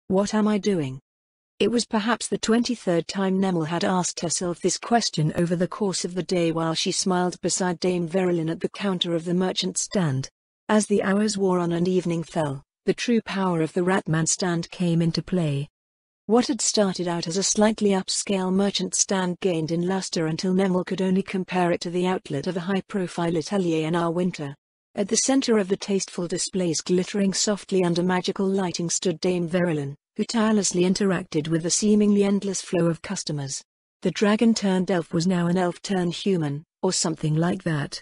What am I doing? It was perhaps the 23rd time Nemel had asked herself this question over the course of the day while she smiled beside Dame Verilyn at the counter of the merchant stand. As the hours wore on and evening fell, the true power of the Ratman stand came into play. What had started out as a slightly upscale merchant stand gained in luster until Nemel could only compare it to the outlet of a high-profile atelier in our winter. At the center of the tasteful displays glittering softly under magical lighting stood Dame Verilyn, who tirelessly interacted with the seemingly endless flow of customers. The dragon-turned-elf was now an elf-turned-human, or something like that.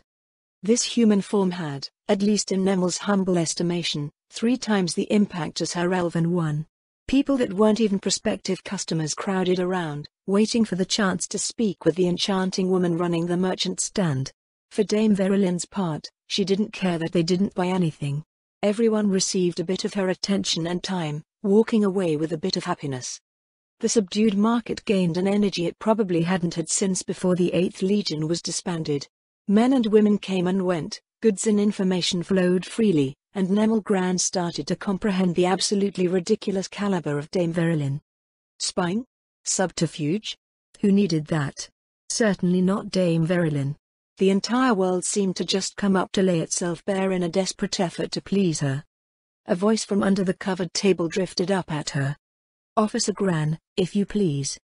This human form had, at least in Nemel's humble estimation, 3 times the impact as her elven one. People that weren't even prospective customers crowded around, waiting for the chance to speak with the enchanting woman running the merchant stand. For Dame Verilyn's part, she didn't care that they didn't buy anything. Everyone received a bit of her attention and time, walking away with a bit of happiness. The subdued market gained an energy it probably hadn't had since before the 8th Legion was disbanded. Men and women came and went, goods and information flowed freely, and Nemel Gran started to comprehend the absolutely ridiculous caliber of Dame Verilyn. Spying? Subterfuge? Who needed that? Certainly not Dame Verilyn. The entire world seemed to just come up to lay itself bare in a desperate effort to please her. A voice from under the covered table drifted up at her. "Officer Gran, if you please."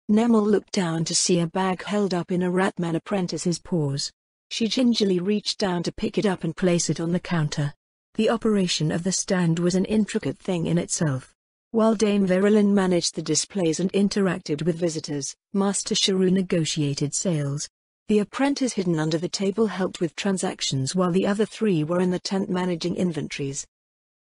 Nemel looked down to see a bag held up in a Ratman apprentice's paws. She gingerly reached down to pick it up and place it on the counter. The operation of the stand was an intricate thing in itself. While Dame Verilyn managed the displays and interacted with visitors, Master Shrew negotiated sales. The apprentice hidden under the table helped with transactions while the other 3 were in the tent managing inventories.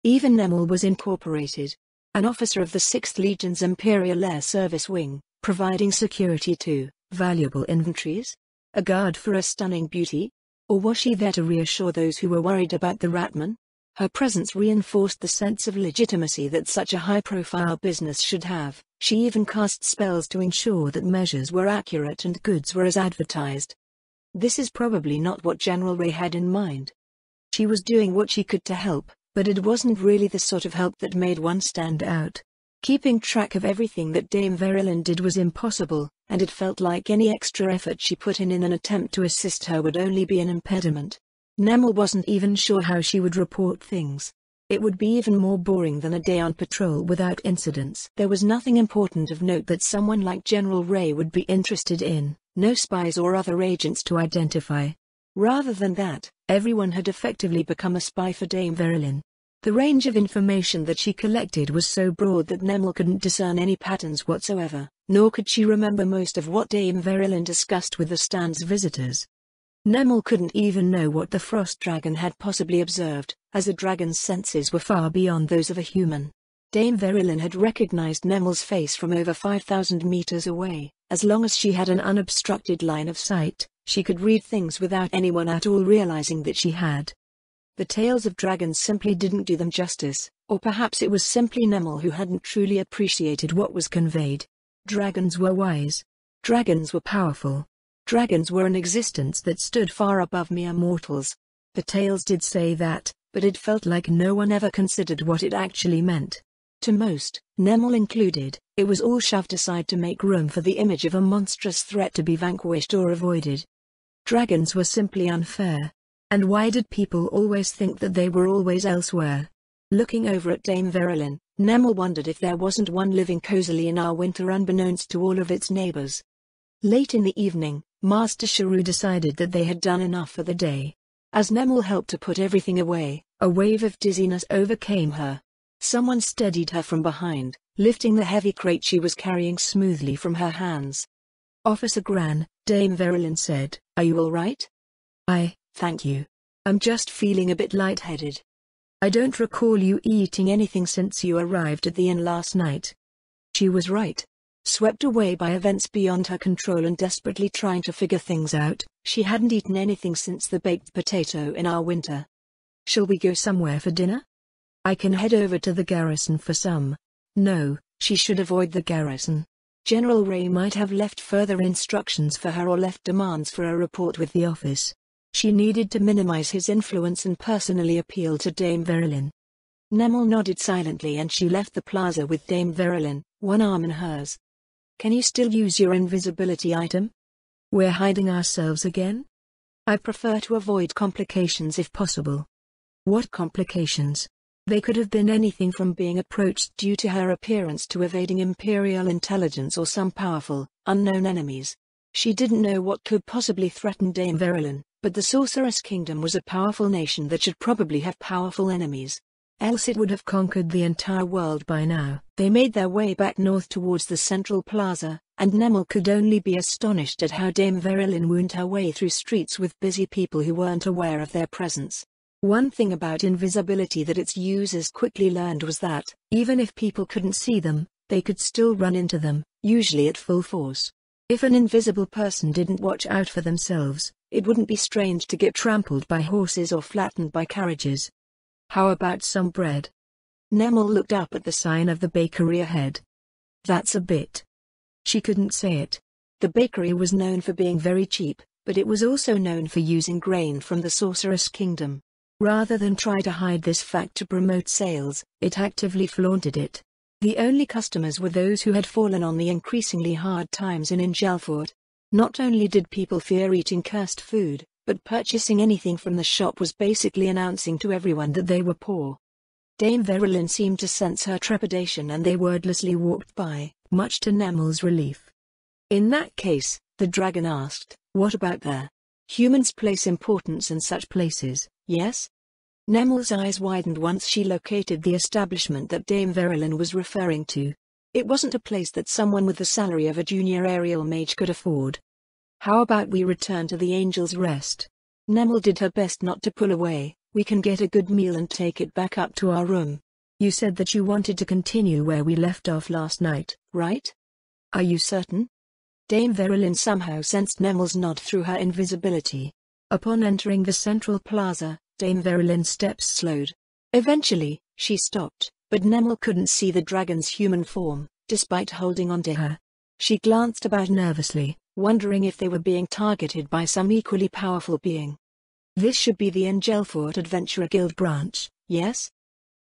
Even Nemel was incorporated. An officer of the 6th Legion's Imperial Air Service Wing, providing security to valuable inventories? A guard for a stunning beauty? Or was she there to reassure those who were worried about the Ratman? Her presence reinforced the sense of legitimacy that such a high-profile business should have. She even cast spells to ensure that measures were accurate and goods were as advertised. This is probably not what General Ray had in mind. She was doing what she could to help, but it wasn't really the sort of help that made one stand out. Keeping track of everything that Dame Verilyn did was impossible, and it felt like any extra effort she put in an attempt to assist her would only be an impediment. Nemel wasn't even sure how she would report things. It would be even more boring than a day on patrol without incidents. There was nothing important of note that someone like General Ray would be interested in, no spies or other agents to identify. Rather than that, everyone had effectively become a spy for Dame Verilyn. The range of information that she collected was so broad that Nemel couldn't discern any patterns whatsoever, nor could she remember most of what Dame Verilyn discussed with the stand's visitors. Nemel couldn't even know what the frost dragon had possibly observed, as the dragon's senses were far beyond those of a human. Dame Verilyn had recognized Nemel's face from over 5,000 meters away. As long as she had an unobstructed line of sight, she could read things without anyone at all realizing that she had. The tales of dragons simply didn't do them justice, or perhaps it was simply Nemel who hadn't truly appreciated what was conveyed. Dragons were wise. Dragons were powerful. Dragons were an existence that stood far above mere mortals. The tales did say that, but it felt like no one ever considered what it actually meant. To most, Nemel included, it was all shoved aside to make room for the image of a monstrous threat to be vanquished or avoided. Dragons were simply unfair. And why did people always think that they were always elsewhere? Looking over at Dame Verilyn, Nemel wondered if there wasn't one living cozily in our winter unbeknownst to all of its neighbors. Late in the evening, Master Shrew decided that they had done enough for the day. As Nemel helped to put everything away, a wave of dizziness overcame her. Someone steadied her from behind, lifting the heavy crate she was carrying smoothly from her hands. "Officer Gran," Dame Verilyn said, "are you all right?" Thank you. I'm just feeling a bit lightheaded. I don't recall you eating anything since you arrived at the inn last night." She was right. Swept away by events beyond her control and desperately trying to figure things out, she hadn't eaten anything since the baked potato in our winter. "Shall we go somewhere for dinner? I can head over to the garrison for some." No, she should avoid the garrison. General Ray might have left further instructions for her or left demands for a report with the office. She needed to minimize his influence and personally appeal to Dame Verilyn. Nemel nodded silently and she left the plaza with Dame Verilyn, one arm in hers. Can you still use your invisibility item? We're hiding ourselves again? I prefer to avoid complications if possible. What complications? They could have been anything from being approached due to her appearance to evading Imperial intelligence or some powerful, unknown enemies. She didn't know what could possibly threaten Dame Verilyn, but the Sorceress Kingdom was a powerful nation that should probably have powerful enemies. Else it would have conquered the entire world by now. They made their way back north towards the central plaza, and Nemel could only be astonished at how Dame Verilyn wound her way through streets with busy people who weren't aware of their presence. One thing about invisibility that its users quickly learned was that, even if people couldn't see them, they could still run into them, usually at full force. If an invisible person didn't watch out for themselves, it wouldn't be strange to get trampled by horses or flattened by carriages. How about some bread? Nemel looked up at the sign of the bakery ahead. That's a bit. She couldn't say it. The bakery was known for being very cheap, but it was also known for using grain from the Sorceress Kingdom. Rather than try to hide this fact to promote sales, it actively flaunted it. The only customers were those who had fallen on the increasingly hard times in Ingelford. Not only did people fear eating cursed food, but purchasing anything from the shop was basically announcing to everyone that they were poor. Dame Verilyn seemed to sense her trepidation and they wordlessly walked by, much to Nemel's relief. In that case, the dragon asked, what about there? Humans place importance in such places, yes? Nemel's eyes widened once she located the establishment that Dame Verilyn was referring to. It wasn't a place that someone with the salary of a junior aerial mage could afford. How about we return to the Angel's Rest? Nemel did her best not to pull away. We can get a good meal and take it back up to our room. You said that you wanted to continue where we left off last night, right? Are you certain? Dame Verilyn somehow sensed Nemel's nod through her invisibility. Upon entering the central plaza, Dame Verilyn's steps slowed. Eventually, she stopped, but Nemel couldn't see the dragon's human form, despite holding on to her. She glanced about nervously, wondering if they were being targeted by some equally powerful being. This should be the Angelfort Adventurer Guild branch, yes?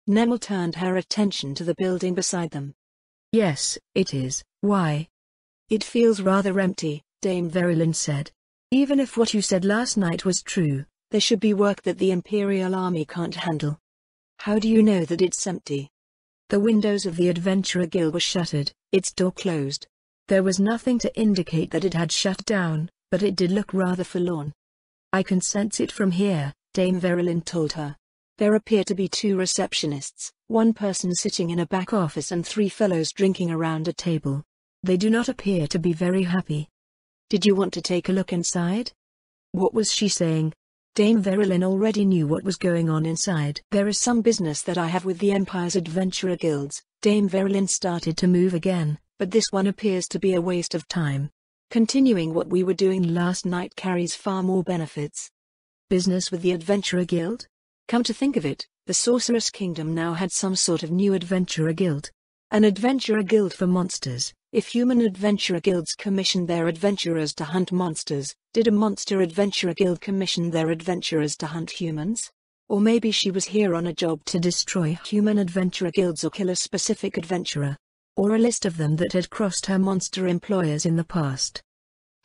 Nemel turned her attention to the building beside them. Yes, it is. Why? It feels rather empty, Dame Verilyn said. Even if what you said last night was true, there should be work that the Imperial Army can't handle. How do you know that it's empty? The windows of the Adventurer Guild were shuttered, its door closed. There was nothing to indicate that it had shut down, but it did look rather forlorn. I can sense it from here, Dame Verilyn told her. There appear to be 2 receptionists, 1 person sitting in a back office and 3 fellows drinking around a table. They do not appear to be very happy. Did you want to take a look inside? What was she saying? Dame Verilyn already knew what was going on inside. There is some business that I have with the Empire's Adventurer Guilds. Dame Verilyn started to move again, but this one appears to be a waste of time. Continuing what we were doing last night carries far more benefits. Business with the Adventurer Guild? Come to think of it, the Sorceress Kingdom now had some sort of new Adventurer Guild. An Adventurer Guild for monsters. If human adventurer guilds commissioned their adventurers to hunt monsters, did a monster adventurer guild commission their adventurers to hunt humans? Or maybe she was here on a job to destroy human adventurer guilds or kill a specific adventurer. Or a list of them that had crossed her monster employers in the past.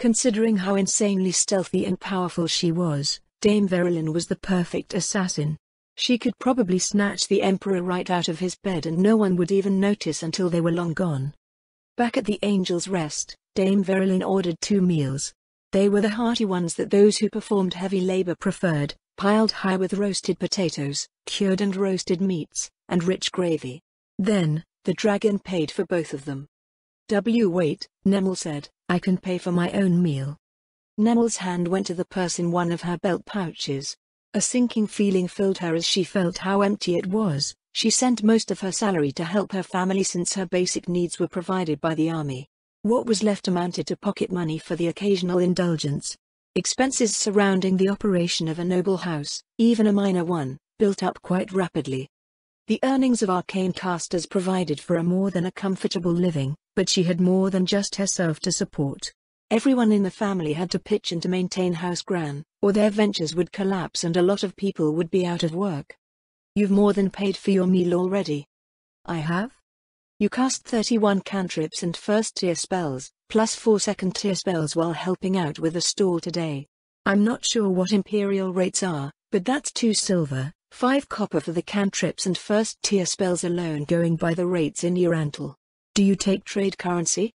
Considering how insanely stealthy and powerful she was, Dame Verilyn was the perfect assassin. She could probably snatch the Emperor right out of his bed and no one would even notice until they were long gone. Back at the Angel's Rest, Dame Verilyn ordered 2 meals. They were the hearty ones that those who performed heavy labor preferred, piled high with roasted potatoes, cured and roasted meats, and rich gravy. Then, the dragon paid for both of them. Wait, Nemel said, I can pay for my own meal. Nemel's hand went to the purse in one of her belt pouches. A sinking feeling filled her as she felt how empty it was. She sent most of her salary to help her family since her basic needs were provided by the army. What was left amounted to pocket money for the occasional indulgence. Expenses surrounding the operation of a noble house, even a minor one, built up quite rapidly. The earnings of arcane casters provided for a more than a comfortable living, but she had more than just herself to support. Everyone in the family had to pitch in to maintain House Gran, or their ventures would collapse and a lot of people would be out of work. You've more than paid for your meal already. I have? You cast 31 cantrips and first-tier spells, plus 4 second-tier spells while helping out with the stall today. I'm not sure what Imperial rates are, but that's 2 silver, 5 copper for the cantrips and first-tier spells alone going by the rates in Urantal. Do you take trade currency?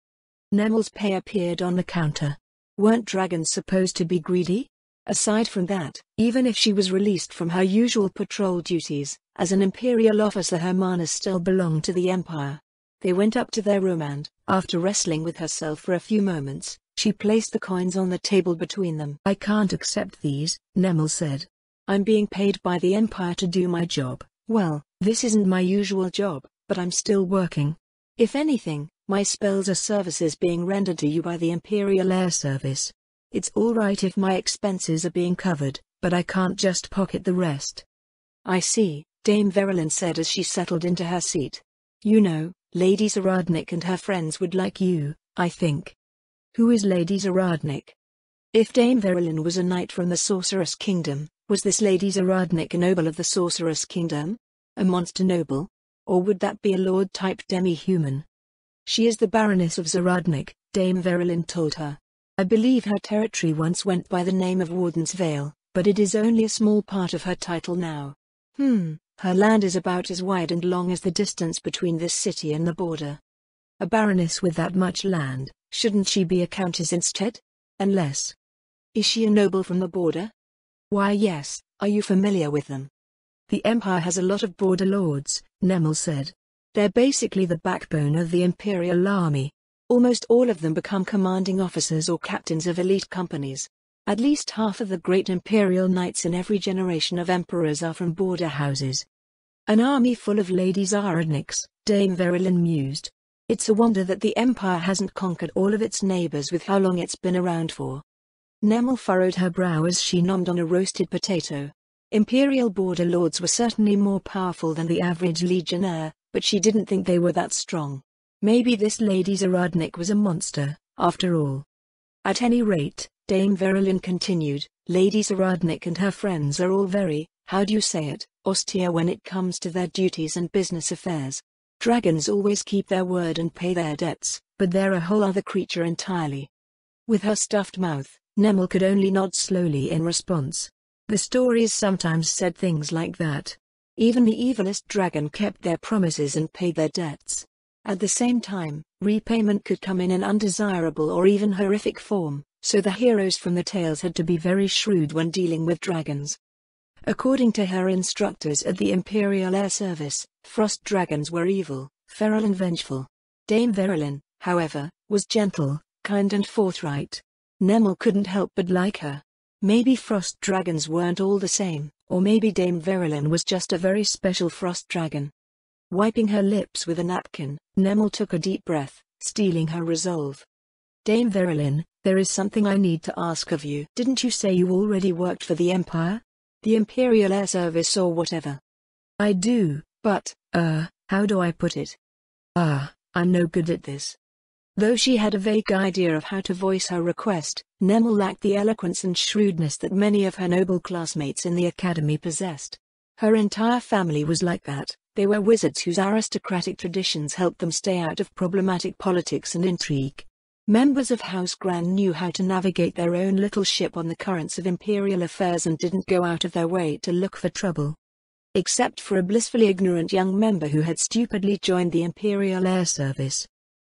Nemel's pay appeared on the counter. Weren't dragons supposed to be greedy? Aside from that, even if she was released from her usual patrol duties, as an Imperial officer her manas still belonged to the Empire. They went up to their room and, after wrestling with herself for a few moments, she placed the coins on the table between them. I can't accept these, Nemel said. I'm being paid by the Empire to do my job. Well, this isn't my usual job, but I'm still working. If anything, my spells are services being rendered to you by the Imperial Air Service. It's alright if my expenses are being covered, but I can't just pocket the rest. I see, Dame Verilyn said as she settled into her seat. You know, Lady Zaradnik and her friends would like you, I think. Who is Lady Zaradnik? If Dame Verilyn was a knight from the Sorceress Kingdom, was this Lady Zaradnik a noble of the Sorceress Kingdom? A monster noble? Or would that be a lord-type demi-human? She is the Baroness of Zaradnik, Dame Verilyn told her. I believe her territory once went by the name of Warden's Vale, but it is only a small part of her title now. Her land is about as wide and long as the distance between this city and the border. A baroness with that much land, shouldn't she be a countess instead? Unless. Is she a noble from the border? Why yes, are you familiar with them? The Empire has a lot of border lords, Nemel said. They're basically the backbone of the Imperial Army. Almost all of them become commanding officers or captains of elite companies. At least half of the great Imperial knights in every generation of emperors are from border houses. An army full of Lady Zaradniks, Dame Verilyn mused. It's a wonder that the Empire hasn't conquered all of its neighbors with how long it's been around for. Nemel furrowed her brow as she nommed on a roasted potato. Imperial border lords were certainly more powerful than the average legionnaire, but she didn't think they were that strong. Maybe this Lady Zaradnik was a monster, after all. At any rate, Dame Verilyn continued, Lady Zaradnik and her friends are all very, how do you say it, austere when it comes to their duties and business affairs. Dragons always keep their word and pay their debts, but they're a whole other creature entirely. With her stuffed mouth, Nemel could only nod slowly in response. The stories sometimes said things like that. Even the evilest dragon kept their promises and paid their debts. At the same time, repayment could come in an undesirable or even horrific form, so the heroes from the tales had to be very shrewd when dealing with dragons. According to her instructors at the Imperial Air Service, frost dragons were evil, feral and vengeful. Dame Verilyn, however, was gentle, kind and forthright. Nemel couldn't help but like her. Maybe frost dragons weren't all the same, or maybe Dame Verilyn was just a very special frost dragon. Wiping her lips with a napkin, Nemel took a deep breath, steeling her resolve. Dame Verilyn, there is something I need to ask of you. Didn't you say you already worked for the Empire? The Imperial Air Service or whatever? I do, but, how do I put it? I'm no good at this. Though she had a vague idea of how to voice her request, Nemel lacked the eloquence and shrewdness that many of her noble classmates in the academy possessed. Her entire family was like that. They were wizards whose aristocratic traditions helped them stay out of problematic politics and intrigue. Members of House Gran knew how to navigate their own little ship on the currents of imperial affairs and didn't go out of their way to look for trouble. Except for a blissfully ignorant young member who had stupidly joined the Imperial Air Service.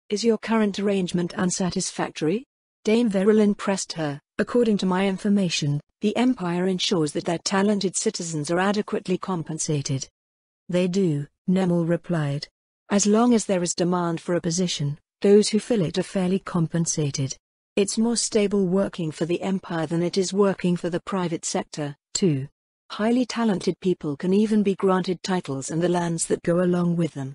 Is your current arrangement unsatisfactory? Dame Verilyn pressed her. According to my information, the Empire ensures that their talented citizens are adequately compensated. They do, Nemel replied. As long as there is demand for a position, those who fill it are fairly compensated. It's more stable working for the Empire than it is working for the private sector, too. Highly talented people can even be granted titles and the lands that go along with them.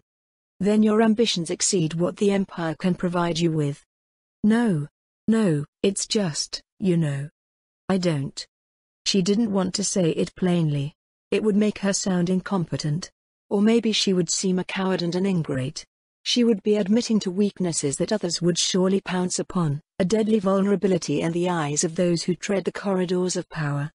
Then your ambitions exceed what the Empire can provide you with. No, it's just, I don't. She didn't want to say it plainly. It would make her sound incompetent. Or maybe she would seem a coward and an ingrate. She would be admitting to weaknesses that others would surely pounce upon, a deadly vulnerability in the eyes of those who tread the corridors of power.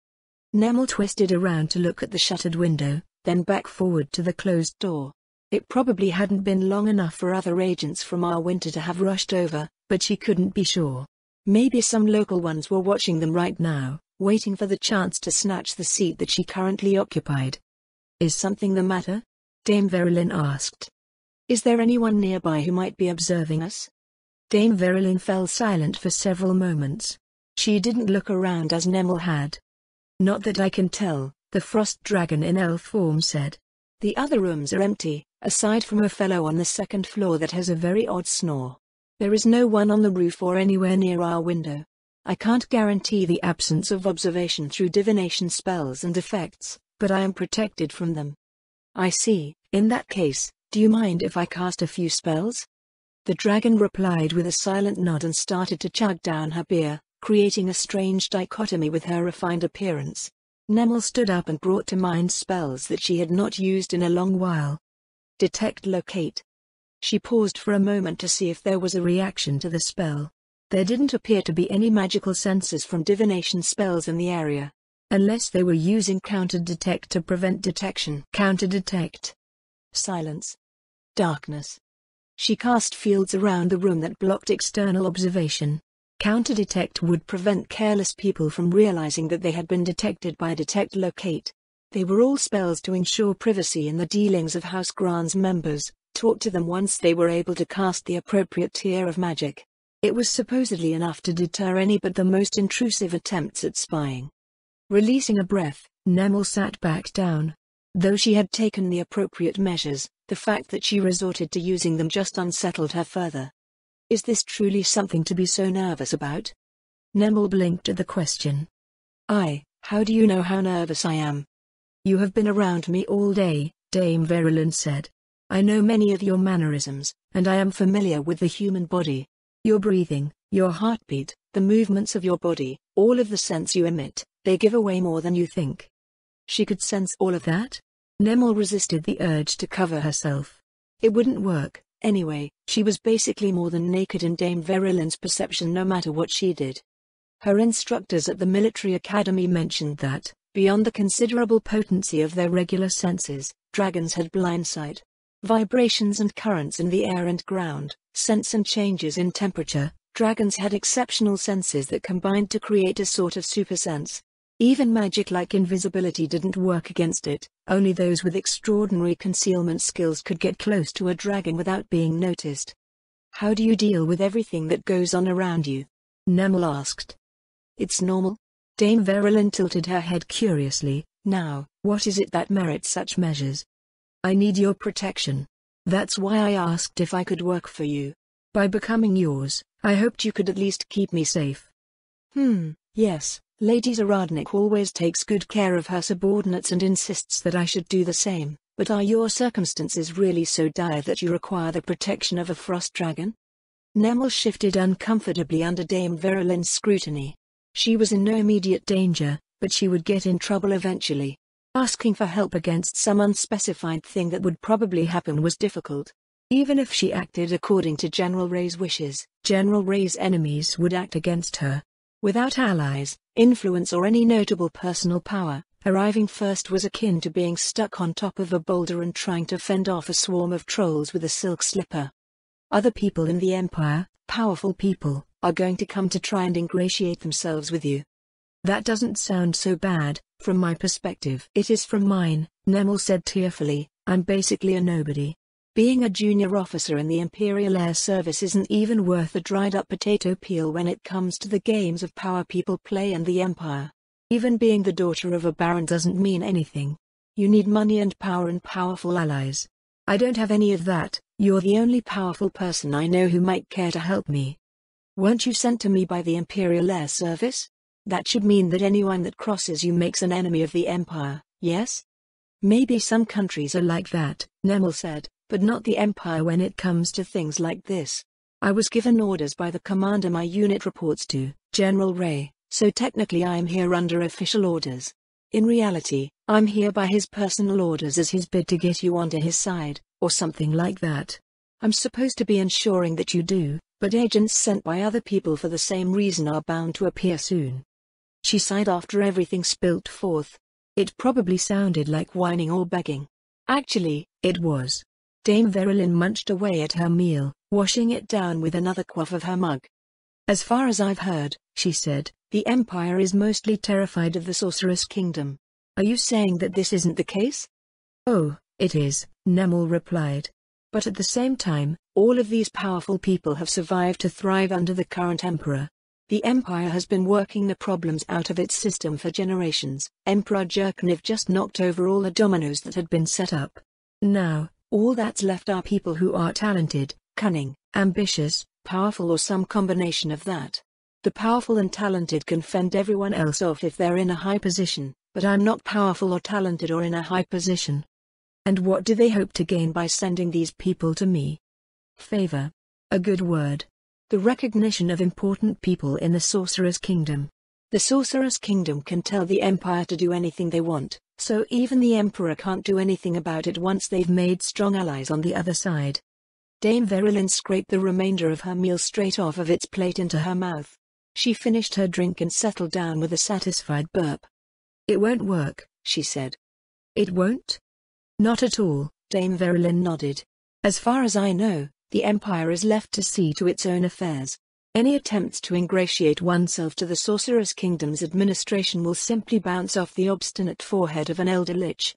Nemel twisted around to look at the shuttered window, then back forward to the closed door. It probably hadn't been long enough for other agents from our winter to have rushed over, but she couldn't be sure. Maybe some local ones were watching them right now, waiting for the chance to snatch the seat that she currently occupied. "Is something the matter?" Dame Verilyn asked. "Is there anyone nearby who might be observing us?" Dame Verilyn fell silent for several moments. She didn't look around as Nemel had. "Not that I can tell," the frost dragon in elf form said. "The other rooms are empty, aside from a fellow on the second floor that has a very odd snore. There is no one on the roof or anywhere near our window. I can't guarantee the absence of observation through divination spells and effects, but I am protected from them." "I see. In that case, do you mind if I cast a few spells?" The dragon replied with a silent nod and started to chug down her beer, creating a strange dichotomy with her refined appearance. Nemel stood up and brought to mind spells that she had not used in a long while. "Detect Locate." She paused for a moment to see if there was a reaction to the spell. There didn't appear to be any magical sensors from divination spells in the area. Unless they were using Counter-Detect to prevent detection. Counter-Detect. Silence. Darkness. She cast fields around the room that blocked external observation. Counter-Detect would prevent careless people from realizing that they had been detected by Detect Locate. They were all spells to ensure privacy in the dealings of House Grant's members, taught to them once they were able to cast the appropriate tier of magic. It was supposedly enough to deter any but the most intrusive attempts at spying. Releasing a breath, Nemel sat back down. Though she had taken the appropriate measures, the fact that she resorted to using them just unsettled her further. "Is this truly something to be so nervous about?" Nemel blinked at the question. How do you know how nervous I am?" "You have been around me all day," Dame Verilyn said. "I know many of your mannerisms, and I am familiar with the human body. Your breathing, your heartbeat, the movements of your body, all of the scents you emit, they give away more than you think." She could sense all of that? Nemel resisted the urge to cover herself. It wouldn't work, anyway. She was basically more than naked in Dame Verilyn's perception no matter what she did. Her instructors at the military academy mentioned that, beyond the considerable potency of their regular senses, dragons had blind sight. Vibrations and currents in the air and ground, scents and changes in temperature, dragons had exceptional senses that combined to create a sort of supersense. Even magic like invisibility didn't work against it, only those with extraordinary concealment skills could get close to a dragon without being noticed. "How do you deal with everything that goes on around you?" Nemel asked. "It's normal." Dame Verilyn tilted her head curiously. "Now, what is it that merits such measures?" "I need your protection. That's why I asked if I could work for you. By becoming yours, I hoped you could at least keep me safe." Yes. Lady Zaradnik always takes good care of her subordinates and insists that I should do the same, but are your circumstances really so dire that you require the protection of a frost dragon? Nemel shifted uncomfortably under Dame Verilyn's scrutiny. She was in no immediate danger, but she would get in trouble eventually. Asking for help against some unspecified thing that would probably happen was difficult. Even if she acted according to General Ray's wishes, General Ray's enemies would act against her. Without allies, influence or any notable personal power, arriving first was akin to being stuck on top of a boulder and trying to fend off a swarm of trolls with a silk slipper. Other people in the Empire, powerful people, are going to come to try and ingratiate themselves with you. That doesn't sound so bad, from my perspective. It is from mine, Nemel said tearfully. I'm basically a nobody. Being a junior officer in the Imperial Air Service isn't even worth a dried-up potato peel when it comes to the games of power people play in the Empire. Even being the daughter of a baron doesn't mean anything. You need money and power and powerful allies. I don't have any of that. You're the only powerful person I know who might care to help me. Weren't you sent to me by the Imperial Air Service? That should mean that anyone that crosses you makes an enemy of the Empire, yes? Maybe some countries are like that, Nemel said, but not the Empire when it comes to things like this. I was given orders by the commander my unit reports to, General Ray, so technically I am here under official orders. In reality, I'm here by his personal orders as his bid to get you onto his side, or something like that. I'm supposed to be ensuring that you do, but agents sent by other people for the same reason are bound to appear soon. She sighed after everything spilt forth. It probably sounded like whining or begging. Actually, it was. Dame Verilyn munched away at her meal, washing it down with another quaff of her mug. As far as I've heard, she said, the Empire is mostly terrified of the Sorceress Kingdom. Are you saying that this isn't the case? Oh, it is, Nemel replied. But at the same time, all of these powerful people have survived to thrive under the current Emperor. The Empire has been working the problems out of its system for generations. Emperor Jurkaniv just knocked over all the dominoes that had been set up. Now, all that's left are people who are talented, cunning, ambitious, powerful or some combination of that. The powerful and talented can fend everyone else off if they're in a high position, but I'm not powerful or talented or in a high position. And what do they hope to gain by sending these people to me? Favor. A good word. The recognition of important people in the Sorcerer's Kingdom. The Sorcerer's Kingdom can tell the Empire to do anything they want, so even the Emperor can't do anything about it once they've made strong allies on the other side. Dame Verilyn scraped the remainder of her meal straight off of its plate into her mouth. She finished her drink and settled down with a satisfied burp. It won't work, she said. It won't? Not at all, Dame Verilyn nodded. As far as I know, the Empire is left to see to its own affairs. Any attempts to ingratiate oneself to the Sorcerer's Kingdom's administration will simply bounce off the obstinate forehead of an elder lich.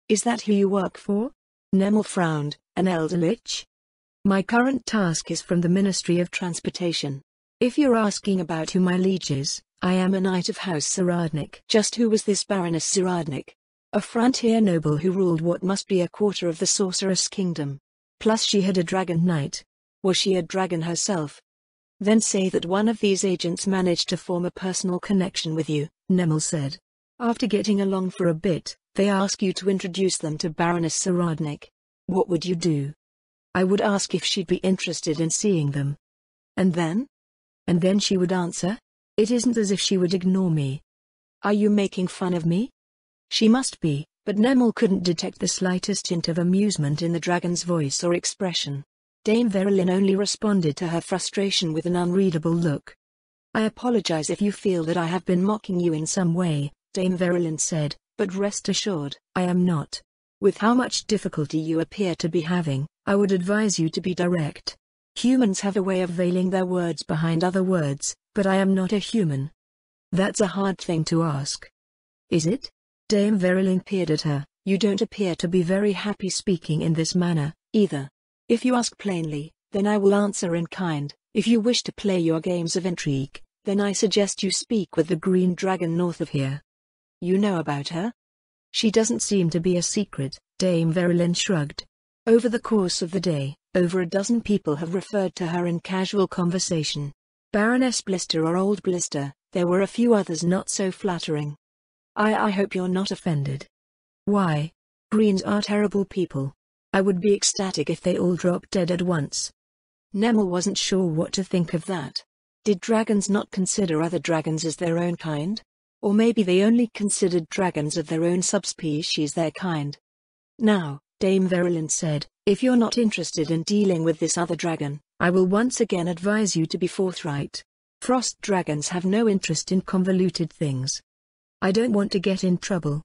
Is that who you work for? Nemel frowned. An elder lich? My current task is from the Ministry of Transportation. If you're asking about who my liege is, I am a knight of House Saradnik. Just who was this Baroness Saradnik? A frontier noble who ruled what must be a quarter of the Sorceress Kingdom. Plus she had a dragon knight. Was she a dragon herself? Then say that one of these agents managed to form a personal connection with you, Nemel said. After getting along for a bit, they ask you to introduce them to Baroness Saradnik. What would you do? I would ask if she'd be interested in seeing them. And then? And then she would answer? It isn't as if she would ignore me. Are you making fun of me? She must be, but Nemel couldn't detect the slightest hint of amusement in the dragon's voice or expression. Dame Verilyn only responded to her frustration with an unreadable look. I apologize if you feel that I have been mocking you in some way, Dame Verilyn said, but rest assured, I am not. With how much difficulty you appear to be having, I would advise you to be direct. Humans have a way of veiling their words behind other words, but I am not a human. That's a hard thing to ask. Is it? Dame Verilyn peered at her. You don't appear to be very happy speaking in this manner, either. If you ask plainly, then I will answer in kind. If you wish to play your games of intrigue, then I suggest you speak with the green dragon north of here. You know about her? She doesn't seem to be a secret, Dame Verilyn shrugged. Over the course of the day, over a dozen people have referred to her in casual conversation. Baroness Blister or Old Blister, there were a few others not so flattering. I hope you're not offended. Why? Greens are terrible people. I would be ecstatic if they all dropped dead at once. Nemel wasn't sure what to think of that. Did dragons not consider other dragons as their own kind? Or maybe they only considered dragons of their own subspecies their kind. Now, Dame Verilyn said, if you're not interested in dealing with this other dragon, I will once again advise you to be forthright. Frost dragons have no interest in convoluted things. I don't want to get in trouble.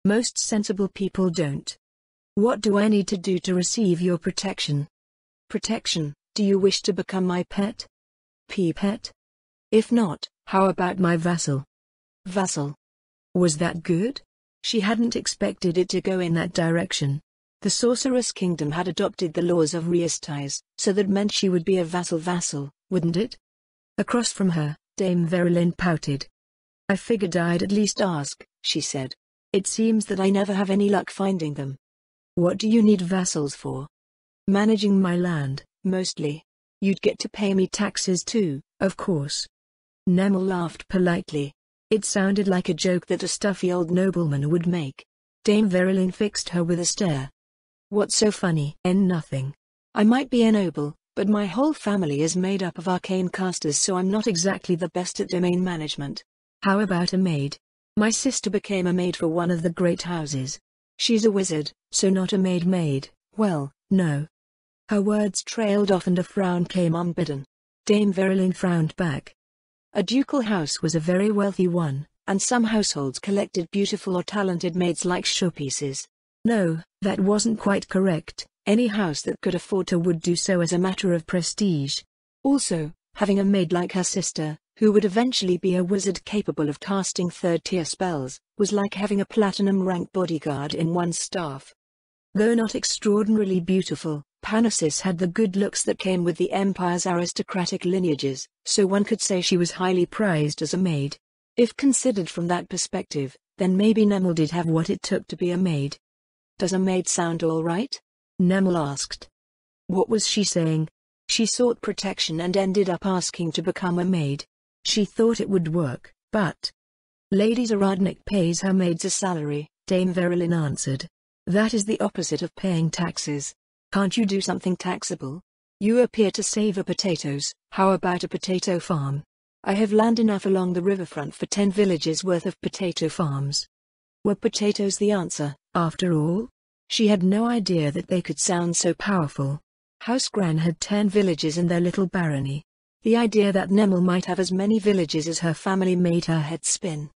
Most sensible people don't. What do I need to do to receive your protection? Protection? Do you wish to become my pet? Pet? If not, how about my vassal? Vassal? Was that good? She hadn't expected it to go in that direction. The Sorceress Kingdom had adopted the laws of Reistais, so that meant she would be a vassal, wouldn't it? Across from her, Dame Verilyn pouted. I figured I'd at least ask, she said. It seems that I never have any luck finding them. What do you need vassals for? Managing my land, mostly. You'd get to pay me taxes too, of course. Nemel laughed politely. It sounded like a joke that a stuffy old nobleman would make. Dame Verilyn fixed her with a stare. What's so funny? Nothing. I might be a noble, but my whole family is made up of arcane casters, so I'm not exactly the best at domain management. How about a maid? My sister became a maid for one of the great houses. She's a wizard, so not a maid. Well, no. Her words trailed off and a frown came unbidden. Dame Verilyn frowned back. A ducal house was a very wealthy one, and some households collected beautiful or talented maids like showpieces. No, that wasn't quite correct. Any house that could afford her would do so as a matter of prestige. Also, having a maid like her sister, who would eventually be a wizard capable of casting third-tier spells, was like having a platinum-rank bodyguard in one's staff. Though not extraordinarily beautiful, Panasis had the good looks that came with the Empire's aristocratic lineages, so one could say she was highly prized as a maid. If considered from that perspective, then maybe Nemel did have what it took to be a maid. Does a maid sound all right? Nemel asked. What was she saying? She sought protection and ended up asking to become a maid. She thought it would work, but... Lady Zaradnik pays her maids a salary, Dame Verilyn answered. That is the opposite of paying taxes. Can't you do something taxable? You appear to savor potatoes. How about a potato farm? I have land enough along the riverfront for 10 villages worth of potato farms. Were potatoes the answer, after all? She had no idea that they could sound so powerful. House Gran had 10 villages in their little barony. The idea that Nemel might have as many villages as her family made her head spin.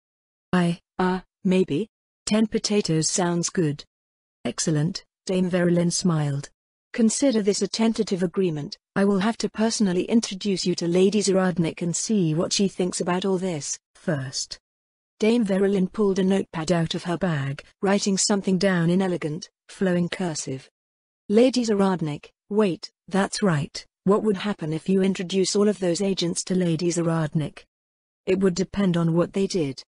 Maybe. 10 potatoes sounds good. Excellent, Dame Verilyn smiled. Consider this a tentative agreement. I will have to personally introduce you to Lady Zaradnik and see what she thinks about all this, first. Dame Verilyn pulled a notepad out of her bag, writing something down in elegant, flowing cursive. Lady Zaradnik, wait, that's right. What would happen if you introduce all of those agents to Lady Zaradnik? It would depend on what they did.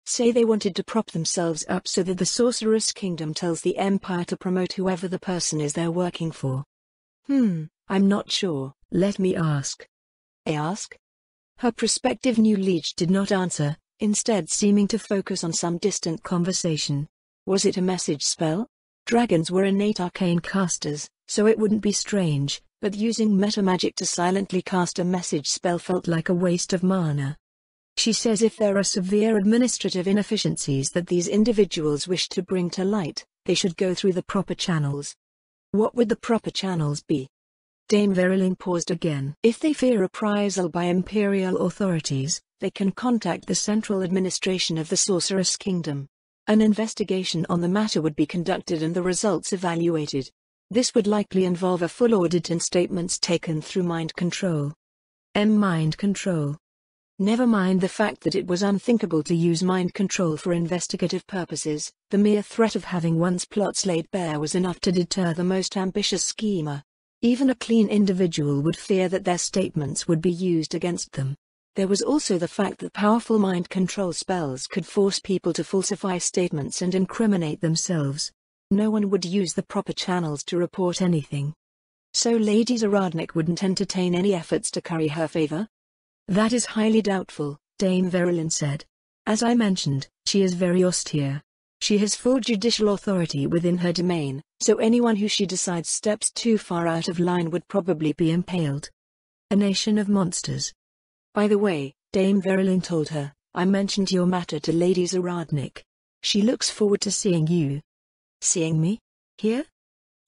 Say they wanted to prop themselves up so that the Sorceress Kingdom tells the Empire to promote whoever the person is they're working for. I'm not sure, let me ask. Ask? Her prospective new liege did not answer, instead seeming to focus on some distant conversation. Was it a message spell? Dragons were innate arcane casters, so it wouldn't be strange, but using metamagic to silently cast a message spell felt like a waste of mana. She says if there are severe administrative inefficiencies that these individuals wish to bring to light, they should go through the proper channels. What would the proper channels be? Dame Verilyn paused again. If they fear reprisal by Imperial authorities, they can contact the central administration of the Sorceress Kingdom. An investigation on the matter would be conducted and the results evaluated. This would likely involve a full audit and statements taken through mind control. Mind control. Never mind the fact that it was unthinkable to use mind control for investigative purposes, the mere threat of having one's plots laid bare was enough to deter the most ambitious schemer. Even a clean individual would fear that their statements would be used against them. There was also the fact that powerful mind control spells could force people to falsify statements and incriminate themselves. No one would use the proper channels to report anything. So Lady Zaradnik wouldn't entertain any efforts to curry her favor? That is highly doubtful, Dame Verilyn said. As I mentioned, she is very austere. She has full judicial authority within her domain, so anyone who she decides steps too far out of line would probably be impaled. A nation of monsters. By the way, Dame Verilyn told her, I mentioned your matter to Lady Zaradnik. She looks forward to seeing you. Seeing me? Here?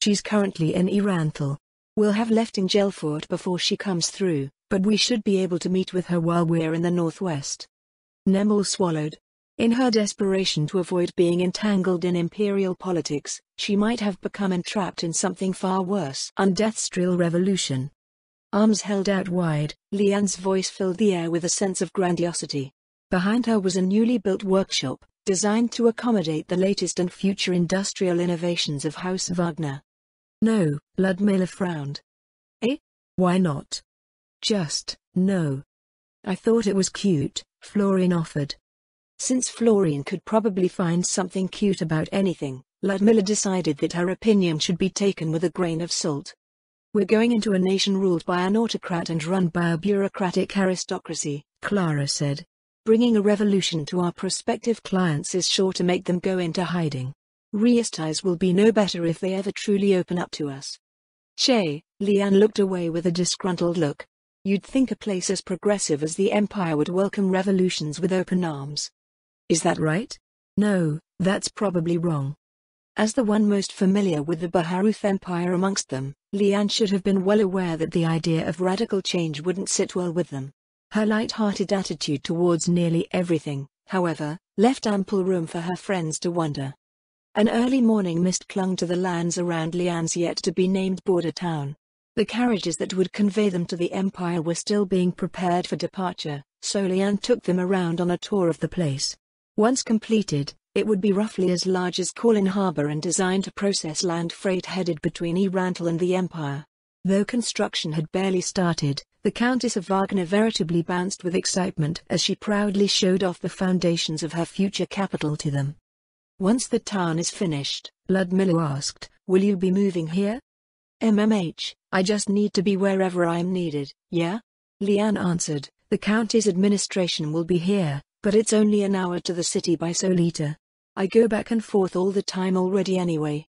She's currently in Iranthal. We'll have left in Gelfort before she comes through, but we should be able to meet with her while we're in the northwest. Nemel swallowed. In her desperation to avoid being entangled in imperial politics, she might have become entrapped in something far worse. Undeathstrill revolution. Arms held out wide, Leanne's voice filled the air with a sense of grandiosity. Behind her was a newly built workshop, designed to accommodate the latest and future industrial innovations of House Wagner. No, Ludmilla frowned. Eh? Why not? Just, no. I thought it was cute, Florian offered. Since Florian could probably find something cute about anything, Ludmilla decided that her opinion should be taken with a grain of salt. We're going into a nation ruled by an autocrat and run by a bureaucratic aristocracy, Clara said. Bringing a revolution to our prospective clients is sure to make them go into hiding. Reesties will be no better if they ever truly open up to us. Che, Leanne looked away with a disgruntled look. You'd think a place as progressive as the Empire would welcome revolutions with open arms. Is that right? No, that's probably wrong. As the one most familiar with the Baharuth Empire amongst them, Leanne should have been well aware that the idea of radical change wouldn't sit well with them. Her light-hearted attitude towards nearly everything, however, left ample room for her friends to wander. An early morning mist clung to the lands around Lian's yet-to-be-named border town. The carriages that would convey them to the Empire were still being prepared for departure, so Lian took them around on a tour of the place. Once completed, it would be roughly as large as Kowloon Harbor and designed to process land freight headed between Erantle and the Empire. Though construction had barely started, the Countess of Wagner veritably bounced with excitement as she proudly showed off the foundations of her future capital to them. Once the town is finished, Ludmilla asked, "Will you be moving here?" I just need to be wherever I am needed, yeah?" Lian answered, "The county's administration will be here, but it's only an hour to the city by Solita. I go back and forth all the time already anyway."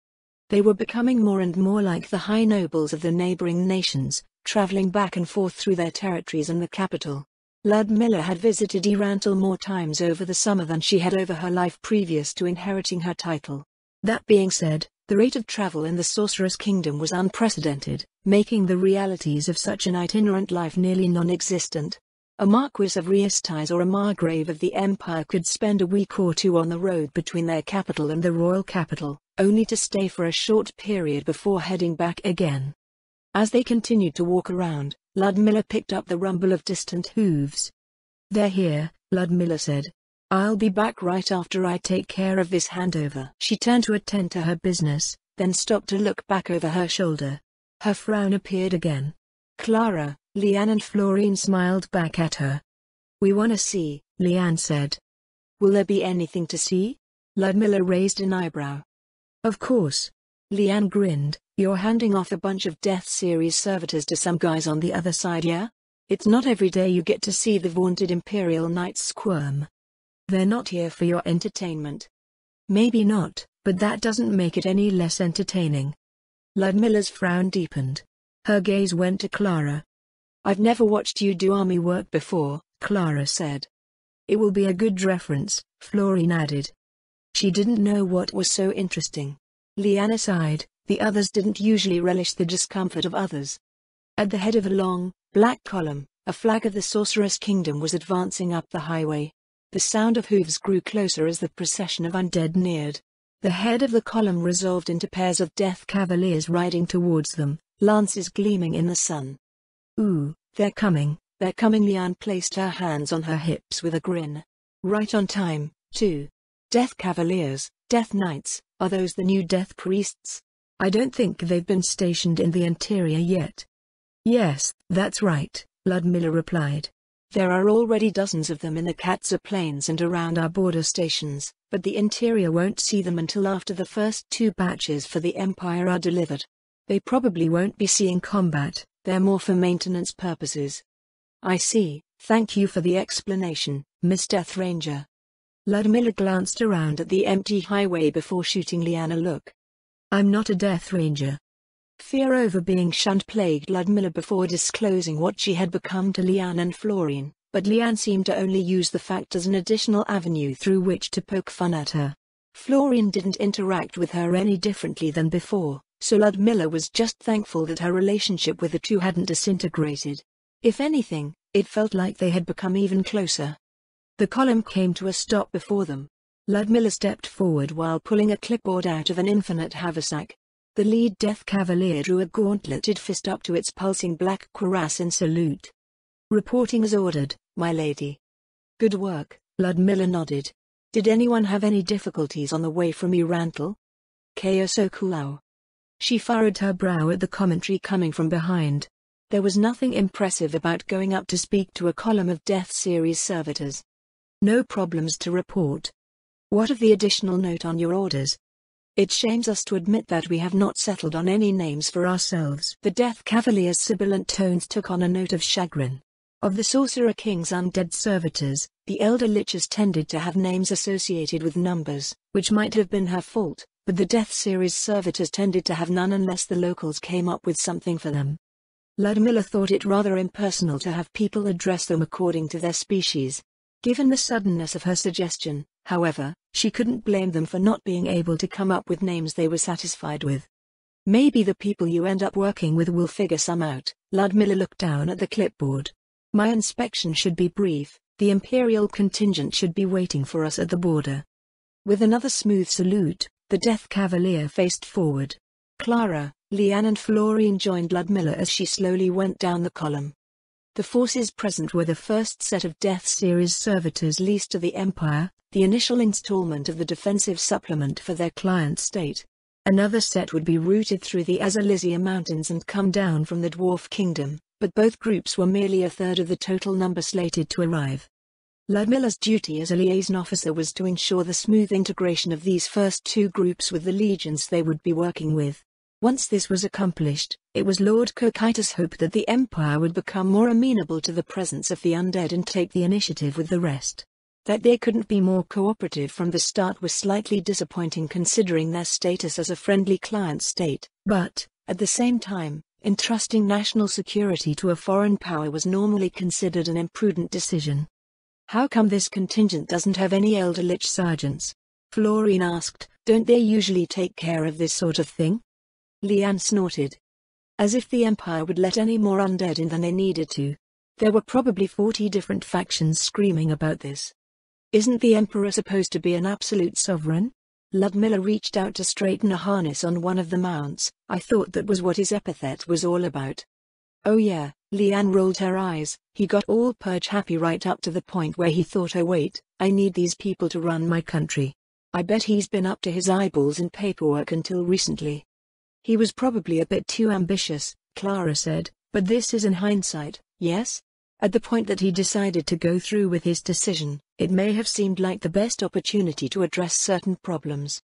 They were becoming more and more like the high nobles of the neighboring nations, traveling back and forth through their territories and the capital. Ludmilla had visited Erantle more times over the summer than she had over her life previous to inheriting her title. That being said, the rate of travel in the Sorceress Kingdom was unprecedented, making the realities of such an itinerant life nearly non-existent. A Marquis of Riestais or a Margrave of the Empire could spend a week or two on the road between their capital and the royal capital, only to stay for a short period before heading back again. As they continued to walk around, Ludmilla picked up the rumble of distant hooves. "They're here," Ludmilla said. "I'll be back right after I take care of this handover." She turned to attend to her business, then stopped to look back over her shoulder. Her frown appeared again. Clara, Lian and Florine smiled back at her. "We want to see," Lian said. "Will there be anything to see?" Ludmilla raised an eyebrow. "Of course." Lian grinned. "You're handing off a bunch of Death Series servitors to some guys on the other side, yeah? It's not every day you get to see the vaunted Imperial Knights squirm. They're not here for your entertainment." "Maybe not, but that doesn't make it any less entertaining." Ludmilla's frown deepened. Her gaze went to Clara. "I've never watched you do army work before," Clara said. "It will be a good reference," Florine added. She didn't know what was so interesting. Lian sighed. The others didn't usually relish the discomfort of others. At the head of a long, black column, a flag of the Sorceress Kingdom was advancing up the highway. The sound of hooves grew closer as the procession of undead neared. The head of the column resolved into pairs of death cavaliers riding towards them, lances gleaming in the sun. "Ooh, they're coming, they're coming." Lian placed her hands on her hips with a grin. "Right on time, too. Death Cavaliers, Death Knights, are those the new Death Priests? I don't think they've been stationed in the interior yet." "Yes, that's right," Ludmilla replied. "There are already dozens of them in the Katza Plains and around our border stations, but the interior won't see them until after the first 2 batches for the Empire are delivered. They probably won't be seeing combat, they're more for maintenance purposes." "I see, thank you for the explanation, Miss Death Ranger." Ludmilla glanced around at the empty highway before shooting Lian a look. "I'm not a Death Ranger." Fear over being shunned plagued Ludmilla before disclosing what she had become to Lian and Florine, but Lian seemed to only use the fact as an additional avenue through which to poke fun at her. Florine didn't interact with her any differently than before, so Ludmilla was just thankful that her relationship with the two hadn't disintegrated. If anything, it felt like they had become even closer. The column came to a stop before them. Ludmilla stepped forward while pulling a clipboard out of an infinite haversack. The lead Death Cavalier drew a gauntleted fist up to its pulsing black cuirass in salute. "Reporting as ordered, my lady." "Good work," Ludmilla nodded. "Did anyone have any difficulties on the way from Erantle?" "Kaosokulao." She furrowed her brow at the commentary coming from behind. There was nothing impressive about going up to speak to a column of Death Series servitors. "No problems to report." "What of the additional note on your orders?" "It shames us to admit that we have not settled on any names for ourselves." The Death Cavalier's sibilant tones took on a note of chagrin. Of the Sorcerer King's undead servitors, the Elder Liches tended to have names associated with numbers, which might have been her fault, but the Death Series servitors tended to have none unless the locals came up with something for them. Ludmilla thought it rather impersonal to have people address them according to their species. Given the suddenness of her suggestion, however, she couldn't blame them for not being able to come up with names they were satisfied with. "Maybe the people you end up working with will figure some out." Ludmilla looked down at the clipboard. "My inspection should be brief, The Imperial contingent should be waiting for us at the border. With another smooth salute, the Death Cavalier faced forward. Clara, Leanne and Florine joined Ludmilla as she slowly went down the column. The forces present were the first set of Death Series servitors leased to the Empire, the initial installment of the defensive supplement for their client state. Another set would be routed through the Azalizia Mountains and come down from the Dwarf Kingdom, but both groups were merely a third of the total number slated to arrive. Ludmilla's duty as a liaison officer was to ensure the smooth integration of these first two groups with the legions they would be working with. Once this was accomplished, it was Lord Cocytus' hope that the Empire would become more amenable to the presence of the undead and take the initiative with the rest. That they couldn't be more cooperative from the start was slightly disappointing considering their status as a friendly client state, but, at the same time, entrusting national security to a foreign power was normally considered an imprudent decision. "How come this contingent doesn't have any elder lich sergeants?" Florine asked. "Don't they usually take care of this sort of thing?" Leanne snorted. As if the Empire would let any more undead in than they needed to. There were probably 40 different factions screaming about this. "Isn't the Emperor supposed to be an absolute sovereign?" Ludmilla reached out to straighten a harness on one of the mounts. "I thought that was what his epithet was all about." "Oh yeah," Leanne rolled her eyes. "He got all purge happy right up to the point where he thought, oh wait, I need these people to run my country. I bet he's been up to his eyeballs in paperwork until recently." "He was probably a bit too ambitious," Clara said, "but this is in hindsight, yes? At the point that he decided to go through with his decision, it may have seemed like the best opportunity to address certain problems."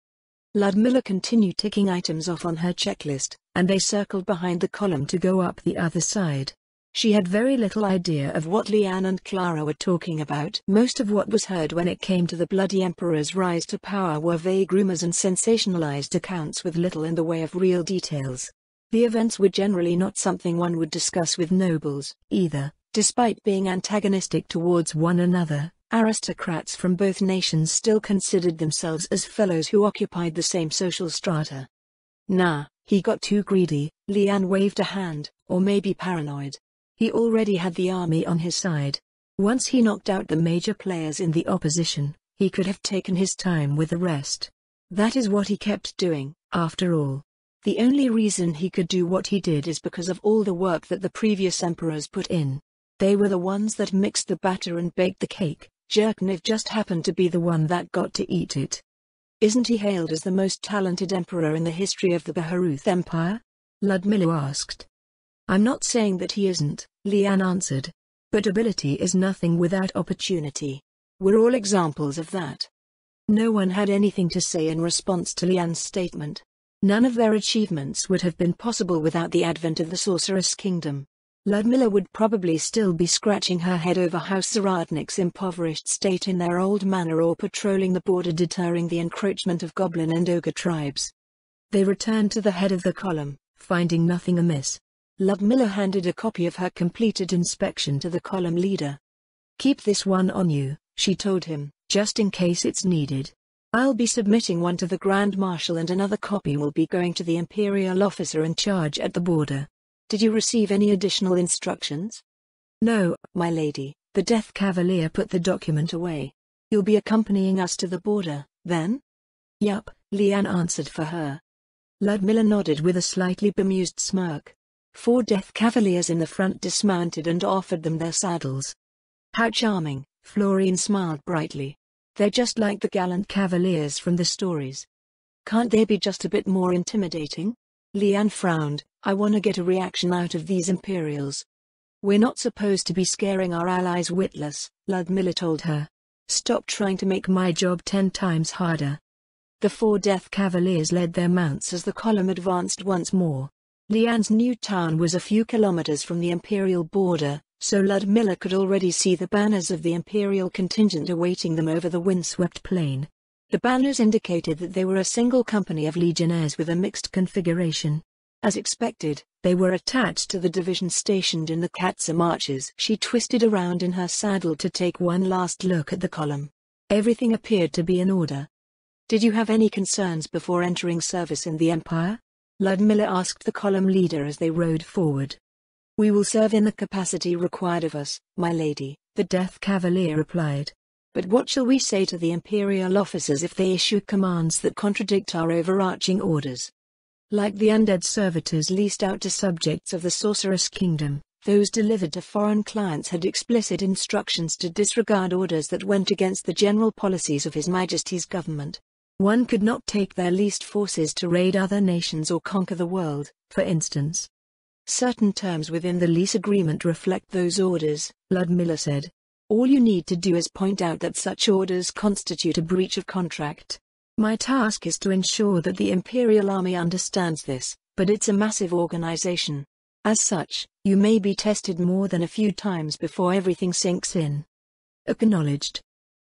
Ludmilla continued ticking items off on her checklist, and they circled behind the column to go up the other side. She had very little idea of what Leanne and Clara were talking about. Most of what was heard when it came to the Bloody Emperor's rise to power were vague rumors and sensationalized accounts with little in the way of real details. The events were generally not something one would discuss with nobles, either. Despite being antagonistic towards one another, aristocrats from both nations still considered themselves as fellows who occupied the same social strata. "Nah, he got too greedy," Leanne waved a hand, "or maybe paranoid. He already had the army on his side. Once he knocked out the major players in the opposition, he could have taken his time with the rest. That is what he kept doing, after all. The only reason he could do what he did is because of all the work that the previous emperors put in. They were the ones that mixed the batter and baked the cake. Jerkniv just happened to be the one that got to eat it." "Isn't he hailed as the most talented emperor in the history of the Baharuth Empire?" Ludmilla asked. "I'm not saying that he isn't," Leanne answered. "But ability is nothing without opportunity. We're all examples of that." No one had anything to say in response to Leanne's statement. None of their achievements would have been possible without the advent of the Sorceress Kingdom. Ludmilla would probably still be scratching her head over House Zaradnik's impoverished state in their old manor or patrolling the border deterring the encroachment of goblin and ogre tribes. They returned to the head of the column, finding nothing amiss. Ludmilla handed a copy of her completed inspection to the column leader. "Keep this one on you," she told him, "just in case it's needed. I'll be submitting one to the Grand Marshal and another copy will be going to the Imperial officer in charge at the border. Did you receive any additional instructions?" "No, my lady." The Death Cavalier put the document away. "You'll be accompanying us to the border, then?" "Yup," Leanne answered for her. Ludmilla nodded with a slightly bemused smirk. 4 Death Cavaliers in the front dismounted and offered them their saddles. "How charming," Florine smiled brightly. "They're just like the gallant cavaliers from the stories. Can't they be just a bit more intimidating?" Leanne frowned. "I want to get a reaction out of these Imperials." "We're not supposed to be scaring our allies witless," Ludmilla told her. "Stop trying to make my job 10 times harder." The 4 Death Cavaliers led their mounts as the column advanced once more. Leanne's new town was a few kilometers from the Imperial border, so Ludmilla could already see the banners of the Imperial contingent awaiting them over the windswept plain. The banners indicated that they were a single company of legionnaires with a mixed configuration. As expected, they were attached to the division stationed in the Katza Marches. She twisted around in her saddle to take one last look at the column. Everything appeared to be in order. "Did you have any concerns before entering service in the Empire?" Ludmilla asked the column leader as they rode forward. We will serve in the capacity required of us, my lady, the Death Cavalier replied. But what shall we say to the Imperial officers if they issue commands that contradict our overarching orders? Like the undead servitors leased out to subjects of the Sorceress Kingdom, those delivered to foreign clients had explicit instructions to disregard orders that went against the general policies of His Majesty's government. One could not take their leased forces to raid other nations or conquer the world, for instance. Certain terms within the lease agreement reflect those orders, Ludmilla said. All you need to do is point out that such orders constitute a breach of contract. My task is to ensure that the Imperial Army understands this, but it's a massive organization. As such, you may be tested more than a few times before everything sinks in. Acknowledged.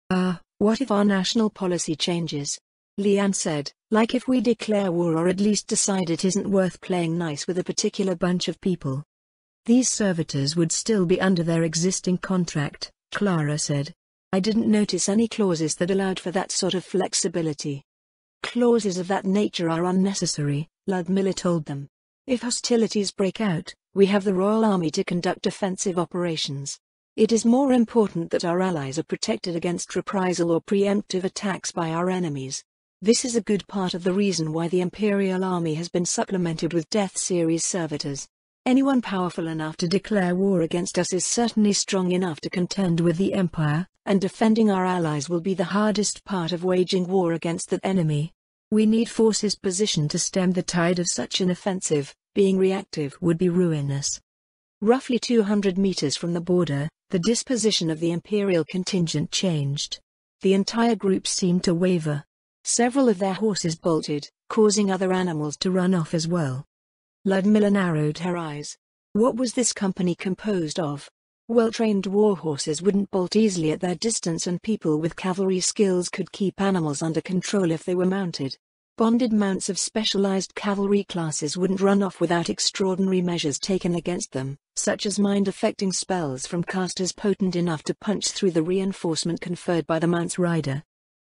What if our national policy changes? Leanne said, like if we declare war or at least decide it isn't worth playing nice with a particular bunch of people. These servitors would still be under their existing contract, Clara said. I didn't notice any clauses that allowed for that sort of flexibility. Clauses of that nature are unnecessary, Ludmilla told them. If hostilities break out, we have the Royal Army to conduct offensive operations. It is more important that our allies are protected against reprisal or preemptive attacks by our enemies. This is a good part of the reason why the Imperial Army has been supplemented with Death Series servitors. Anyone powerful enough to declare war against us is certainly strong enough to contend with the Empire, and defending our allies will be the hardest part of waging war against that enemy. We need forces positioned to stem the tide of such an offensive. Being reactive would be ruinous. Roughly 200 meters from the border, the disposition of the Imperial contingent changed. The entire group seemed to waver. Several of their horses bolted, causing other animals to run off as well. Ludmilla narrowed her eyes. What was this company composed of? Well-trained war horses wouldn't bolt easily at their distance, and people with cavalry skills could keep animals under control if they were mounted. Bonded mounts of specialized cavalry classes wouldn't run off without extraordinary measures taken against them, such as mind-affecting spells from casters potent enough to punch through the reinforcement conferred by the mount's rider.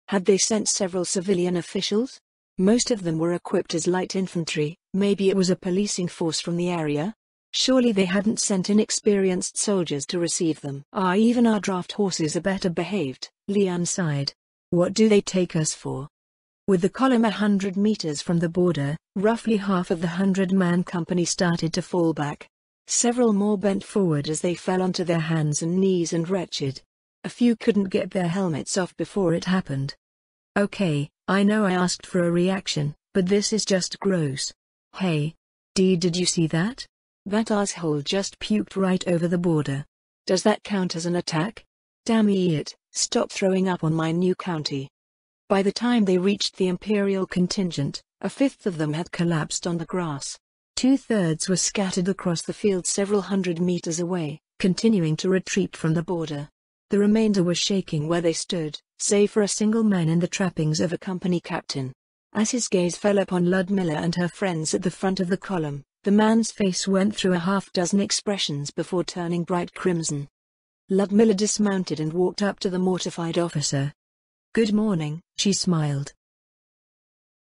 Had they sent several civilian officials? Most of them were equipped as light infantry. Maybe it was a policing force from the area? Surely they hadn't sent inexperienced soldiers to receive them. Even our draft horses are better behaved, Leanne sighed. What do they take us for? With the column 100 meters from the border, roughly half of the 100-man company started to fall back. Several more bent forward as they fell onto their hands and knees and retched. A few couldn't get their helmets off before it happened. Okay, I know I asked for a reaction, but this is just gross. Hey. Did you see that? That asshole just puked right over the border. Does that count as an attack? Damn it, stop throwing up on my new county. By the time they reached the Imperial contingent, a fifth of them had collapsed on the grass. 2/3 were scattered across the field several hundred meters away, continuing to retreat from the border. The remainder were shaking where they stood, save for a single man in the trappings of a company captain. As his gaze fell upon Ludmilla and her friends at the front of the column, the man's face went through a half-dozen expressions before turning bright crimson. Ludmilla dismounted and walked up to the mortified officer. Good morning, she smiled.